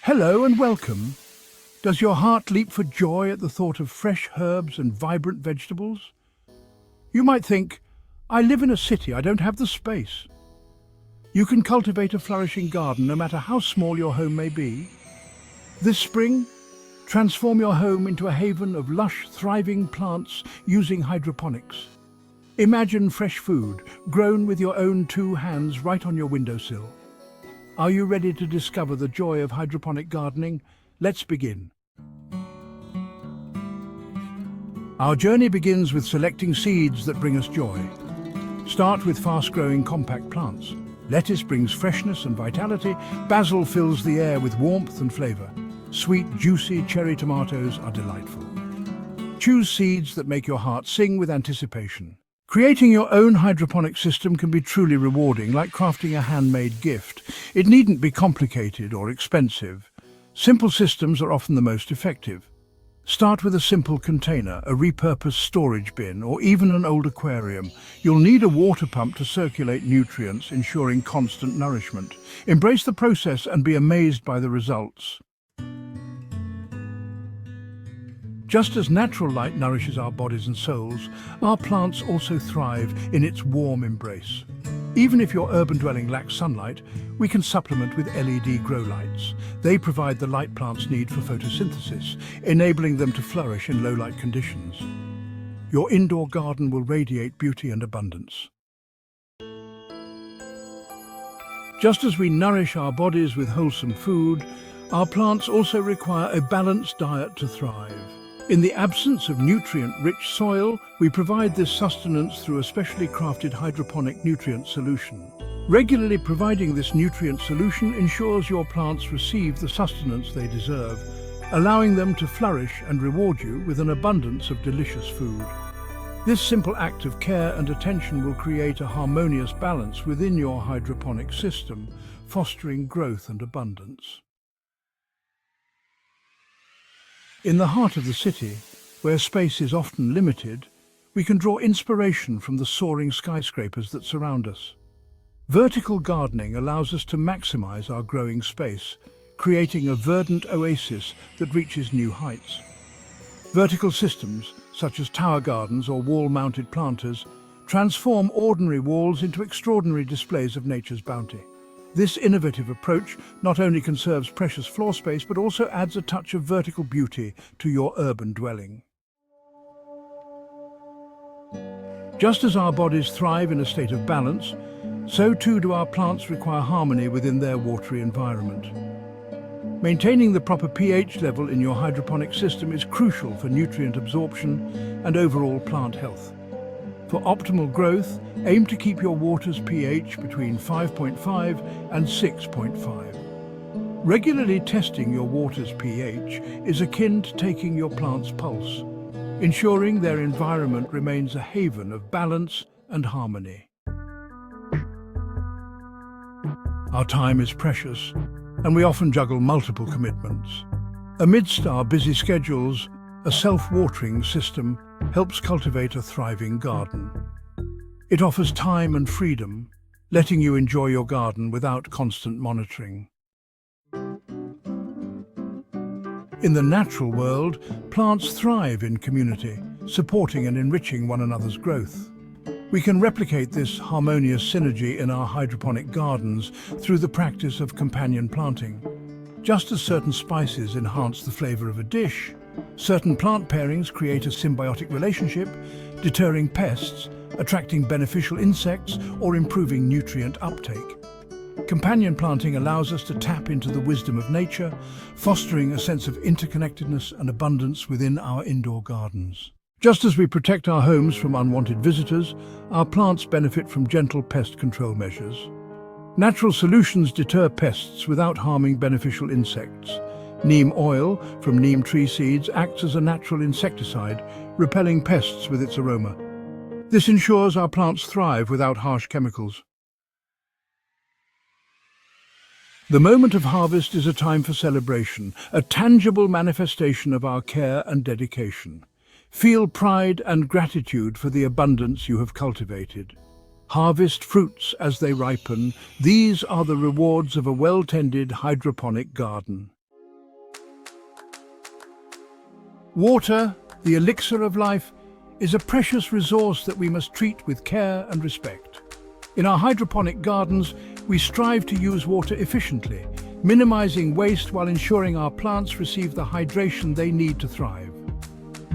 Hello and welcome. Does your heart leap for joy at the thought of fresh herbs and vibrant vegetables? You might think, I live in a city, I don't have the space. You can cultivate a flourishing garden no matter how small your home may be. This spring, transform your home into a haven of lush, thriving plants using hydroponics. Imagine fresh food, grown with your own two hands right on your windowsill. Are you ready to discover the joy of hydroponic gardening? Let's begin. Our journey begins with selecting seeds that bring us joy. Start with fast-growing compact plants. Lettuce brings freshness and vitality. Basil fills the air with warmth and flavor. Sweet, juicy cherry tomatoes are delightful. Choose seeds that make your heart sing with anticipation. Creating your own hydroponic system can be truly rewarding, like crafting a handmade gift. It needn't be complicated or expensive. Simple systems are often the most effective. Start with a simple container, a repurposed storage bin, or even an old aquarium. You'll need a water pump to circulate nutrients, ensuring constant nourishment. Embrace the process and be amazed by the results. Just as natural light nourishes our bodies and souls, our plants also thrive in its warm embrace. Even if your urban dwelling lacks sunlight, we can supplement with LED grow lights. They provide the light plants need for photosynthesis, enabling them to flourish in low-light conditions. Your indoor garden will radiate beauty and abundance. Just as we nourish our bodies with wholesome food, our plants also require a balanced diet to thrive. In the absence of nutrient-rich soil, we provide this sustenance through a specially crafted hydroponic nutrient solution. Regularly providing this nutrient solution ensures your plants receive the sustenance they deserve, allowing them to flourish and reward you with an abundance of delicious food. This simple act of care and attention will create a harmonious balance within your hydroponic system, fostering growth and abundance. In the heart of the city, where space is often limited, we can draw inspiration from the soaring skyscrapers that surround us. Vertical gardening allows us to maximize our growing space, creating a verdant oasis that reaches new heights. Vertical systems, such as tower gardens or wall-mounted planters, transform ordinary walls into extraordinary displays of nature's bounty. This innovative approach not only conserves precious floor space, but also adds a touch of vertical beauty to your urban dwelling. Just as our bodies thrive in a state of balance, so too do our plants require harmony within their watery environment. Maintaining the proper pH level in your hydroponic system is crucial for nutrient absorption and overall plant health. For optimal growth, aim to keep your water's pH between 5.5 and 6.5. Regularly testing your water's pH is akin to taking your plant's pulse, ensuring their environment remains a haven of balance and harmony. Our time is precious, and we often juggle multiple commitments. Amidst our busy schedules, a self-watering system helps cultivate a thriving garden. It offers time and freedom, letting you enjoy your garden without constant monitoring. In the natural world, plants thrive in community, supporting and enriching one another's growth. We can replicate this harmonious synergy in our hydroponic gardens through the practice of companion planting. Just as certain spices enhance the flavor of a dish, certain plant pairings create a symbiotic relationship, deterring pests, attracting beneficial insects, or improving nutrient uptake. Companion planting allows us to tap into the wisdom of nature, fostering a sense of interconnectedness and abundance within our indoor gardens. Just as we protect our homes from unwanted visitors, our plants benefit from gentle pest control measures. Natural solutions deter pests without harming beneficial insects. Neem oil from neem tree seeds acts as a natural insecticide, repelling pests with its aroma. This ensures our plants thrive without harsh chemicals. The moment of harvest is a time for celebration, a tangible manifestation of our care and dedication. Feel pride and gratitude for the abundance you have cultivated. Harvest fruits as they ripen. These are the rewards of a well-tended hydroponic garden. Water, the elixir of life, is a precious resource that we must treat with care and respect. In our hydroponic gardens, we strive to use water efficiently, minimizing waste while ensuring our plants receive the hydration they need to thrive.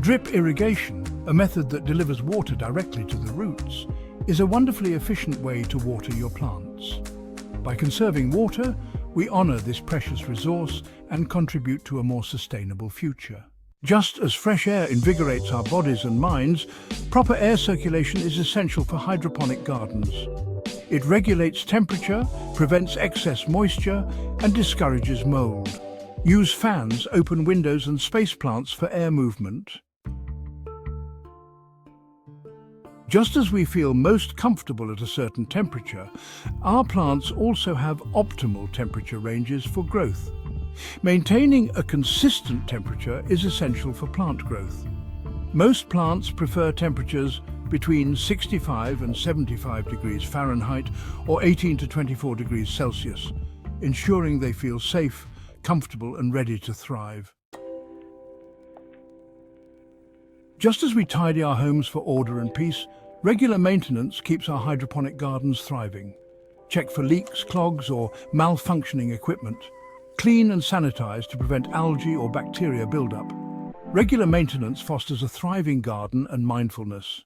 Drip irrigation, a method that delivers water directly to the roots, is a wonderfully efficient way to water your plants. By conserving water, we honor this precious resource and contribute to a more sustainable future. Just as fresh air invigorates our bodies and minds, proper air circulation is essential for hydroponic gardens. It regulates temperature, prevents excess moisture, and discourages mold. Use fans, open windows, and space plants for air movement. Just as we feel most comfortable at a certain temperature, our plants also have optimal temperature ranges for growth. Maintaining a consistent temperature is essential for plant growth. Most plants prefer temperatures between 65 and 75 degrees Fahrenheit or 18 to 24 degrees Celsius, ensuring they feel safe, comfortable, and ready to thrive. Just as we tidy our homes for order and peace, regular maintenance keeps our hydroponic gardens thriving. Check for leaks, clogs, or malfunctioning equipment. Clean and sanitize to prevent algae or bacteria buildup. Regular maintenance fosters a thriving garden and mindfulness.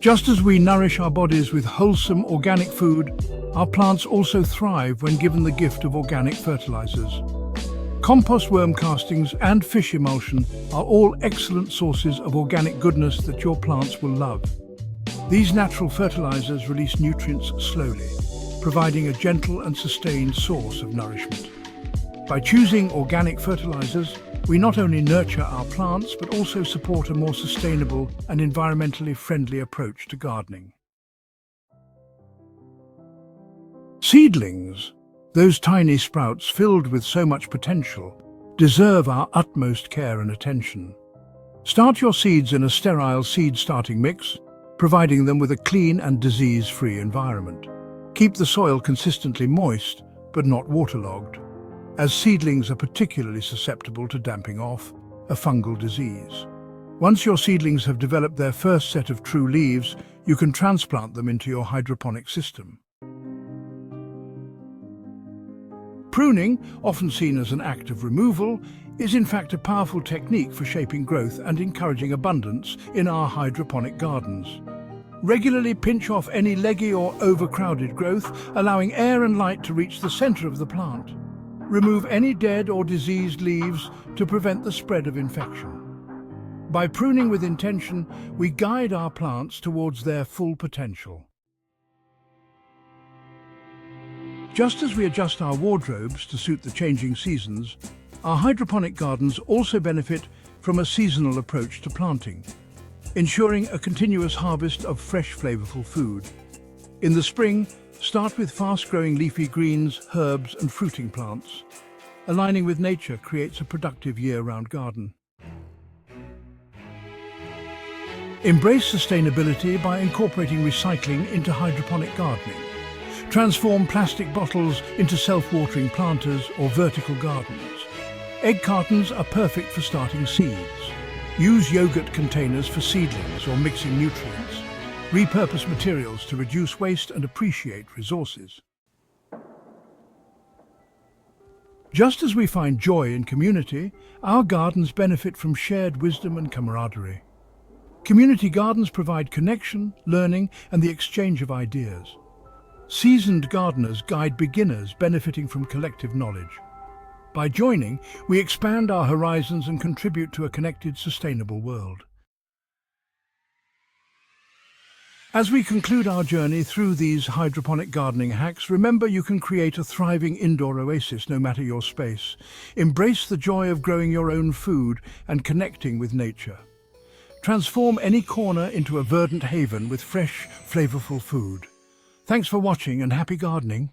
Just as we nourish our bodies with wholesome organic food, our plants also thrive when given the gift of organic fertilizers. Compost worm castings and fish emulsion are all excellent sources of organic goodness that your plants will love. These natural fertilizers release nutrients slowly, providing a gentle and sustained source of nourishment. By choosing organic fertilizers, we not only nurture our plants but also support a more sustainable and environmentally friendly approach to gardening. Seedlings, those tiny sprouts filled with so much potential, deserve our utmost care and attention. Start your seeds in a sterile seed starting mix, providing them with a clean and disease-free environment. Keep the soil consistently moist, but not waterlogged, as seedlings are particularly susceptible to damping off, a fungal disease. Once your seedlings have developed their first set of true leaves, you can transplant them into your hydroponic system. Pruning, often seen as an act of removal, is in fact a powerful technique for shaping growth and encouraging abundance in our hydroponic gardens. Regularly pinch off any leggy or overcrowded growth, allowing air and light to reach the center of the plant. Remove any dead or diseased leaves to prevent the spread of infection. By pruning with intention, we guide our plants towards their full potential. Just as we adjust our wardrobes to suit the changing seasons, our hydroponic gardens also benefit from a seasonal approach to planting, ensuring a continuous harvest of fresh, flavorful food. In the spring, start with fast-growing leafy greens, herbs, and fruiting plants. Aligning with nature creates a productive year-round garden. Embrace sustainability by incorporating recycling into hydroponic gardening. Transform plastic bottles into self-watering planters or vertical gardens. Egg cartons are perfect for starting seeds. Use yogurt containers for seedlings or mixing nutrients. Repurpose materials to reduce waste and appreciate resources. Just as we find joy in community, our gardens benefit from shared wisdom and camaraderie. Community gardens provide connection, learning, and the exchange of ideas. Seasoned gardeners guide beginners, benefiting from collective knowledge. By joining, we expand our horizons and contribute to a connected, sustainable world. As we conclude our journey through these hydroponic gardening hacks, remember you can create a thriving indoor oasis no matter your space. Embrace the joy of growing your own food and connecting with nature. Transform any corner into a verdant haven with fresh, flavorful food. Thanks for watching and happy gardening.